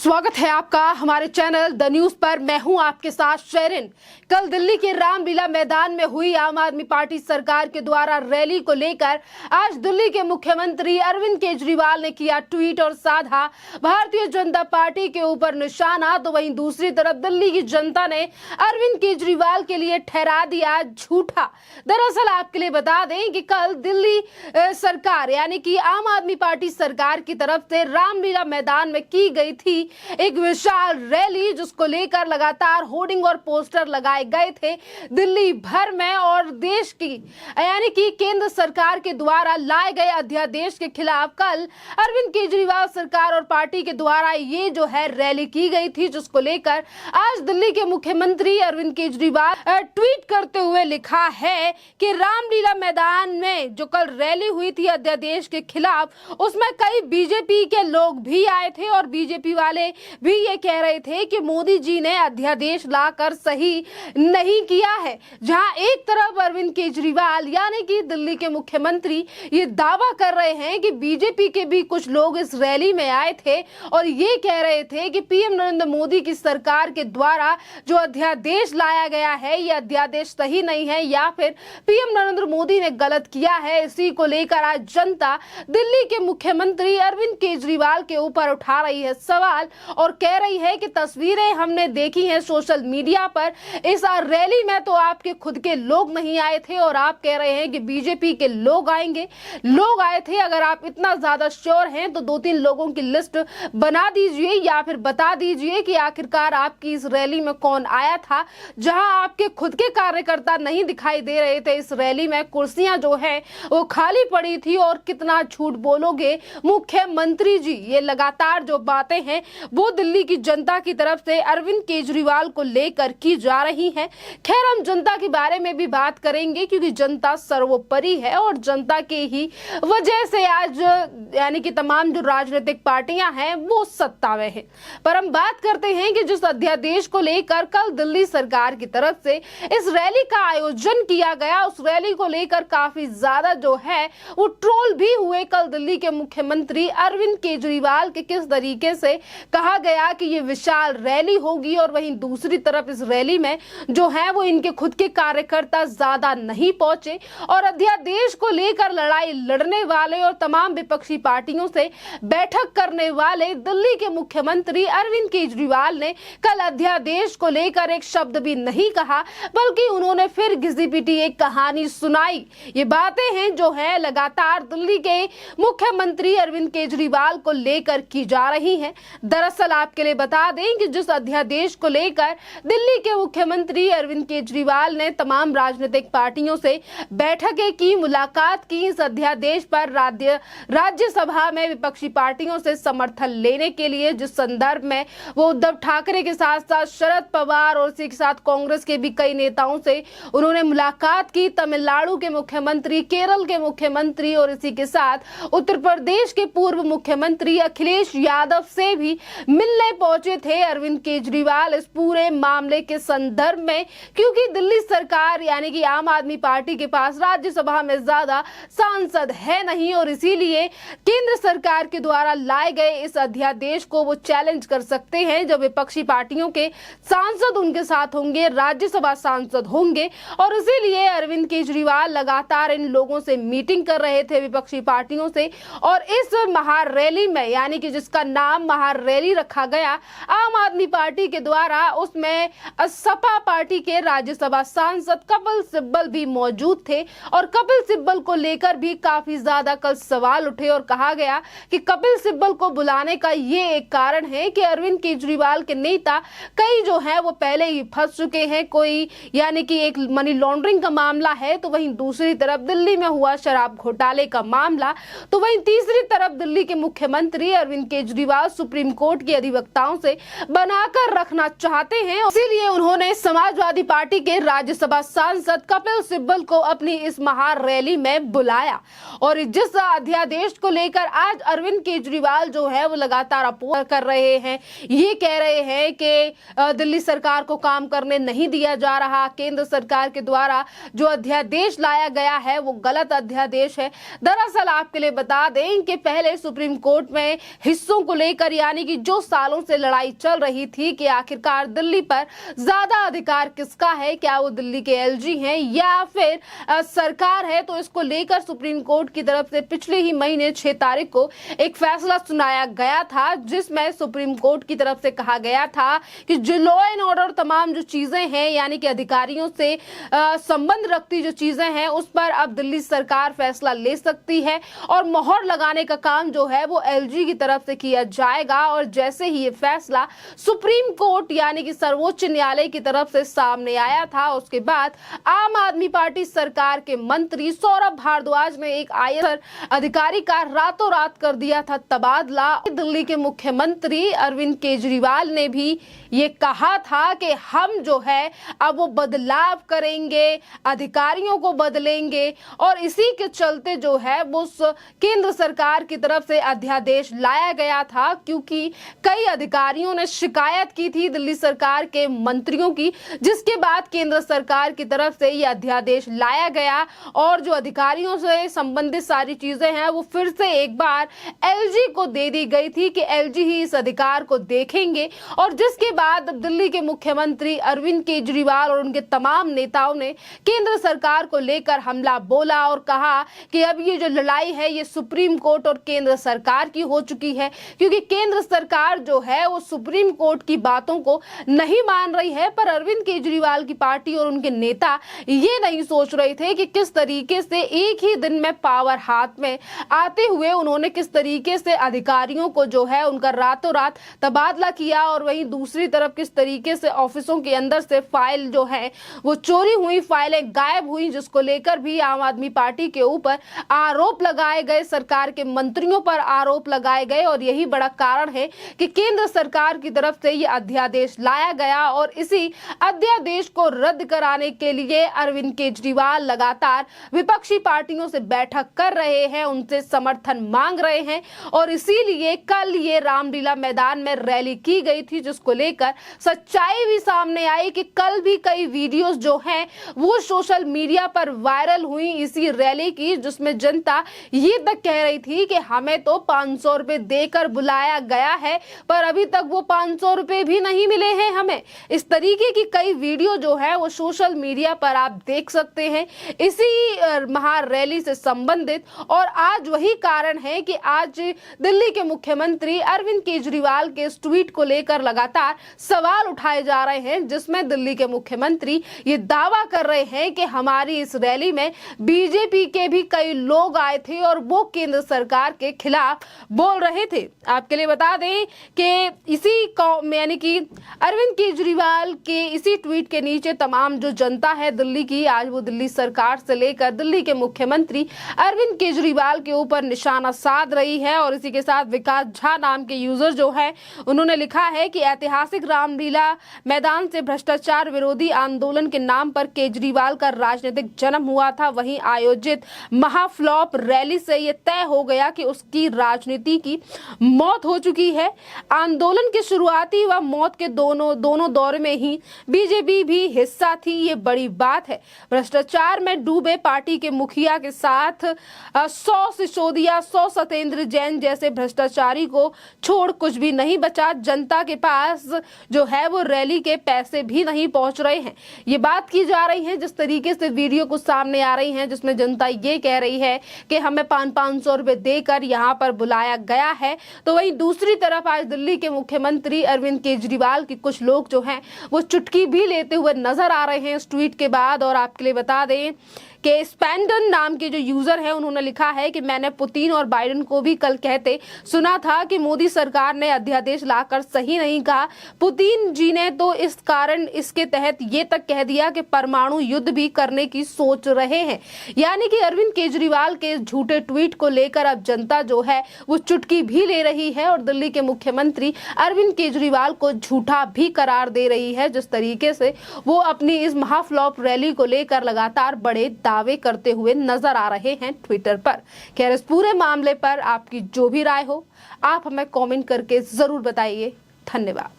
स्वागत है आपका हमारे चैनल द न्यूज पर। मैं हूं आपके साथ शेरिन। कल दिल्ली के रामलीला मैदान में हुई आम आदमी पार्टी सरकार के द्वारा रैली को लेकर आज दिल्ली के मुख्यमंत्री अरविंद केजरीवाल ने किया ट्वीट और साधा भारतीय जनता पार्टी के ऊपर निशाना। तो वहीं दूसरी तरफ दिल्ली की जनता ने अरविंद केजरीवाल के लिए ठहरा दिया झूठा। दरअसल आपके लिए बता दें कि कल दिल्ली सरकार यानी कि आम आदमी पार्टी सरकार की तरफ से रामलीला मैदान में की गई थी एक विशाल रैली, जिसको लेकर लगातार होर्डिंग और पोस्टर लगाए गए थे दिल्ली भर में। और देश की यानी कि केंद्र सरकार के द्वारा लाए गए अध्यादेश के खिलाफ कल अरविंद केजरीवाल सरकार और पार्टी के द्वारा ये जो है रैली की गई थी, जिसको लेकर आज दिल्ली के मुख्यमंत्री अरविंद केजरीवाल ट्वीट करते हुए लिखा है कि रामलीला मैदान में जो कल रैली हुई थी अध्यादेश के खिलाफ, उसमें कई बीजेपी के लोग भी आए थे और बीजेपी वाले भी ये कह रहे थे कि मोदी जी ने अध्यादेश लाकर सही नहीं किया है। जहां एक तरफ अरविंद केजरीवाल यानी कि दिल्ली के मुख्यमंत्री ये दावा कर रहे हैं कि बीजेपी के भी कुछ लोग इस रैली में आए थे और ये कह रहे थे कि पीएम नरेंद्र मोदी की सरकार के द्वारा जो अध्यादेश लाया गया है ये अध्यादेश सही नहीं है या फिर पीएम नरेंद्र मोदी ने गलत किया है। इसी को लेकर आज जनता दिल्ली के मुख्यमंत्री अरविंद केजरीवाल के ऊपर उठा रही है सवाल और कह रही है कि तस्वीरें हमने देखी हैं सोशल मीडिया पर, इस रैली में तो आपके खुद के लोग नहीं आए थे और आप कह रहे हैं कि बीजेपी के लोग आएंगे। लोग आए थे, अगर आप इतना ज्यादा श्योर हैं तो 2-3 लोगों की लिस्ट बना दीजिए या फिर बता दीजिए कि आखिरकार आपकी इस रैली में कौन आया था। जहां आपके खुद के कार्यकर्ता नहीं दिखाई दे रहे थे, इस रैली में कुर्सियां जो है वो खाली पड़ी थी। और कितना झूठ बोलोगे मुख्यमंत्री जी, ये लगातार जो बातें हैं वो दिल्ली की जनता की तरफ से अरविंद केजरीवाल को लेकर की जा रही है। खैर, हम जनता के बारे में भी बात करेंगे क्योंकि जनता सर्वोपरि है और जनता के ही वजह से आज यानी कि तमाम जो राजनीतिक पार्टियां हैं वो सत्ता में हैं। पर हम बात करते हैं कि जिस अध्यादेश को लेकर कल दिल्ली सरकार की तरफ से इस रैली का आयोजन किया गया, उस रैली को लेकर काफी ज्यादा जो है वो ट्रोल भी हुए। कल दिल्ली के मुख्यमंत्री अरविंद केजरीवाल के किस तरीके से कहा गया कि ये विशाल रैली होगी और वहीं दूसरी तरफ इस रैली में जो है वो इनके खुद के कार्यकर्ता ज्यादा नहीं पहुंचे और अध्यादेश को लेकर लड़ाई लड़ने वाले और तमाम विपक्षी पार्टियों से बैठक करने वाले दिल्ली के मुख्यमंत्री अरविंद केजरीवाल ने कल अध्यादेश को लेकर एक शब्द भी नहीं कहा, बल्कि उन्होंने फिर घिसी पिटी एक कहानी सुनाई। ये बातें हैं जो है लगातार दिल्ली के मुख्यमंत्री अरविंद केजरीवाल को लेकर की जा रही हैं। दरअसल आपके लिए बता दें कि जिस अध्यादेश को लेकर दिल्ली के मुख्यमंत्री अरविंद केजरीवाल ने तमाम राजनीतिक पार्टियों से बैठकें की, मुलाकात की, इस अध्यादेश पर राज्यसभा में विपक्षी पार्टियों से समर्थन लेने के लिए, जिस संदर्भ में वो उद्धव ठाकरे के साथ साथ शरद पवार और इसी के साथ कांग्रेस के भी कई नेताओं से उन्होंने मुलाकात की। तमिलनाडु के मुख्यमंत्री, केरल के मुख्यमंत्री और इसी के साथ उत्तर प्रदेश के पूर्व मुख्यमंत्री अखिलेश यादव से भी मिलने पहुंचे थे अरविंद केजरीवाल इस पूरे मामले के संदर्भ में, क्योंकि दिल्ली सरकार यानी कि आम आदमी पार्टी के पास राज्यसभा में ज्यादा सांसद है नहीं और इसीलिए केंद्र सरकार के द्वारा लाए गए इस अध्यादेश को वो चैलेंज कर सकते हैं जब विपक्षी पार्टियों के सांसद उनके साथ होंगे, राज्यसभा सांसद होंगे। और इसीलिए अरविंद केजरीवाल लगातार इन लोगों से मीटिंग कर रहे थे विपक्षी पार्टियों से और इस महारैली में यानी कि जिसका नाम महारैली रखा गया आम आदमी पार्टी के द्वारा, उसमें सपा पार्टी के राज्यसभा सांसद कपिल सिब्बल भी मौजूद थे और कपिल सिब्बल को लेकर भी काफी ज्यादा कल सवाल उठे और कहा गया कि कपिल सिब्बल को बुलाने का ये एक कारण है कि अरविंद केजरीवाल के नेता कई जो है वो पहले ही फंस चुके हैं। कोई यानी कि एक मनी लॉन्ड्रिंग का मामला है, तो वहीं दूसरी तरफ दिल्ली में हुआ शराब घोटाले का मामला, तो वहीं तीसरी तरफ दिल्ली के मुख्यमंत्री अरविंद केजरीवाल सुप्रीम कोर्ट के अधिवक्ताओं से बनाकर रखना चाहते हैं। इसीलिए उन्होंने समाजवादी पार्टी के राज्यसभा सांसद कपिल सिब्बल को अपनी इस महारैली में बुलाया। और जिस अध्यादेश को लेकर आज अरविंद केजरीवाल जो है वो लगातार अपोज कर रहे हैं, ये कह रहे हैं कि दिल्ली सरकार को काम करने नहीं दिया जा रहा, केंद्र सरकार के द्वारा जो अध्यादेश लाया गया है वो गलत अध्यादेश है। दरअसल आपके लिए बता दें कि पहले सुप्रीम कोर्ट में हिस्सों को लेकर यानी कि जो सालों से लड़ाई चल रही थी कि आखिरकार दिल्ली पर ज्यादा अधिकार किसका है, क्या वो दिल्ली के एलजी हैं या फिर सरकार है, तो इसको लेकर सुप्रीम कोर्ट की तरफ से पिछले ही महीने 6 तारीख को एक फैसला सुनाया गया था, जिसमें सुप्रीम कोर्ट की तरफ से कहा गया था कि जो लॉ एंड ऑर्डर तमाम जो चीजें हैं यानी कि अधिकारियों से संबंध रखती जो चीजें हैं उस पर अब दिल्ली सरकार फैसला ले सकती है और मोहर लगाने का काम जो है वो एलजी की तरफ से किया जाएगा। और जैसे ही ये फैसला सुप्रीम कोर्ट यानी कि सर्वोच्च न्यायालय की तरफ से सामने आया था, उसके बाद आम आदमी पार्टी सरकार के मंत्री सौरभ भारद्वाज ने एक आईएएस अधिकारी का रातों रात कर दिया था तबादला। दिल्ली के मुख्यमंत्री अरविंद केजरीवाल ने भी ये कहा था कि हम जो है अब वो बदलाव करेंगे, अधिकारियों को बदलेंगे और इसी के चलते जो है वो केंद्र सरकार की तरफ से अध्यादेश लाया गया था, क्योंकि कई अधिकारियों ने शिकायत की थी दिल्ली सरकार के मंत्रियों की, जिसके बाद केंद्र सरकार की तरफ से ये अध्यादेश लाया गया और जो अधिकारियों से संबंधित सारी चीजें हैं वो फिर से एक बार एलजी को दे दी गई थी कि एलजी ही इस अधिकार को देखेंगे। और जिसके बाद दिल्ली के मुख्यमंत्री अरविंद केजरीवाल और उनके तमाम नेताओं ने केंद्र सरकार को लेकर हमला बोला और कहा कि अब ये जो लड़ाई है ये सुप्रीम कोर्ट और केंद्र सरकार की हो चुकी है, क्योंकि केंद्र सरकार जो है वो सुप्रीम कोर्ट की बातों को नहीं मान रही है। पर अरविंद केजरीवाल की पार्टी और उनके नेता ये नहीं सोच रहे थे कि किस तरीके से एक ही दिन में पावर हाथ में आते हुए उन्होंने किस तरीके से अधिकारियों को जो है उनका रातों रात तबादला किया और वहीं दूसरी तरफ किस तरीके से ऑफिसों के अंदर से फाइल जो है वो चोरी हुई, फाइलें गायब हुई, जिसको लेकर भी आम आदमी पार्टी के ऊपर आरोप लगाए गए, सरकार के मंत्रियों पर आरोप लगाए गए। और यही बड़ा कारण है कि केंद्र सरकार की तरफ से यह अध्यादेश लाया गया और इसी अध्यादेश को रद्द कराने के लिए अरविंद केजरीवाल लगातार विपक्षी पार्टियों से बैठक कर रहे हैं, उनसे समर्थन मांग रहे हैं और इसीलिए कल ये रामलीला मैदान में रैली की गई थी, जिसको लेकर सच्चाई भी सामने आई कि कल भी कई वीडियोस जो हैं वो सोशल मीडिया पर वायरल हुई इसी रैली की, जिसमें जनता ये तक कह रही थी कि हमें तो 500 रुपए देकर बुलाया गया है पर अभी तक वो 500 रुपए भी नहीं मिले हैं हमें। इस तरीके की कई वीडियो जो है वो सोशल मीडिया पर आप देख सकते हैं इसी महा रैली से संबंधित। और आज वही कारण है कि आज दिल्ली के मुख्यमंत्री अरविंद केजरीवाल के इस ट्वीट को लेकर लगातार सवाल उठाए जा रहे हैं, जिसमें दिल्ली के मुख्यमंत्री ये दावा कर रहे हैं कि हमारी इस रैली में बीजेपी के भी कई लोग आए थे और वो केंद्र सरकार के खिलाफ बोल रहे थे। आपके लिए बता दें कि इसी यानी कि अरविंद केजरीवाल के इसी ट्वीट के नीचे तमाम जो जनता है दिल्ली की, आज वो दिल्ली सरकार से लेकर दिल्ली के मुख्यमंत्री अरविंद केजरीवाल के ऊपर निशाना साध रही है। और इसी के साथ विकास झा नाम के यूजर जो है उन्होंने लिखा है कि ऐतिहासिक रामलीला मैदान से भ्रष्टाचार विरोधी आंदोलन के नाम पर केजरीवाल का राजनीतिक जन्म हुआ था, वहीं आयोजित महाफ्लॉप रैली से यह तय हो गया कि उसकी राजनीति की मौत हो चुकी है। आंदोलन के शुरुआती व मौत के दोनों दौर में ही बीजेपी भी हिस्सा थी, ये बड़ी बात है। भ्रष्टाचार में डूबे पार्टी के मुखिया के साथ 100 सिसोदिया, 100 सत्येंद्र जैन जैसे भ्रष्टाचारी को छोड़ कुछ भी नहीं बचा। जनता के पास जो है वो रैली के पैसे भी नहीं पहुंच रहे हैं। ये बात की जा रही है जिस तरीके से वीडियो कुछ सामने आ रही है, जिसमें जनता ये कह रही है कि हमें 500 रुपए देकर यहाँ पर बुलाया गया है। तो वहीं दूसरी तरफ आज दिल्ली के मुख्यमंत्री अरविंद केजरीवाल के कुछ लोग जो हैं वो चुटकी भी लेते हुए नजर आ रहे हैं इस ट्वीट के बाद। और आपके लिए बता दें कि स्पेंडन नाम के जो यूजर है उन्होंने लिखा है कि मैंने पुतिन और बाइडेन को भी कल कहते सुना था कि मोदी सरकार ने अध्यादेश लाकर सही नहीं कहा। पुतिन जी ने तो इस कारण इसके तहत ये तक कह दिया कि परमाणु युद्ध भी करने की सोच रहे हैं। यानी कि अरविंद केजरीवाल के इस झूठे ट्वीट को लेकर अब जनता जो है वो चुटकी भी ले रही है और दिल्ली के मुख्यमंत्री अरविंद केजरीवाल को झूठा भी करार दे रही है, जिस तरीके से वो अपनी इस महाफ्लॉप रैली को लेकर लगातार बड़े दावे करते हुए नजर आ रहे हैं ट्विटर पर। खैर, इस पूरे मामले पर आपकी जो भी राय हो आप हमें कमेंट करके जरूर बताइए। धन्यवाद।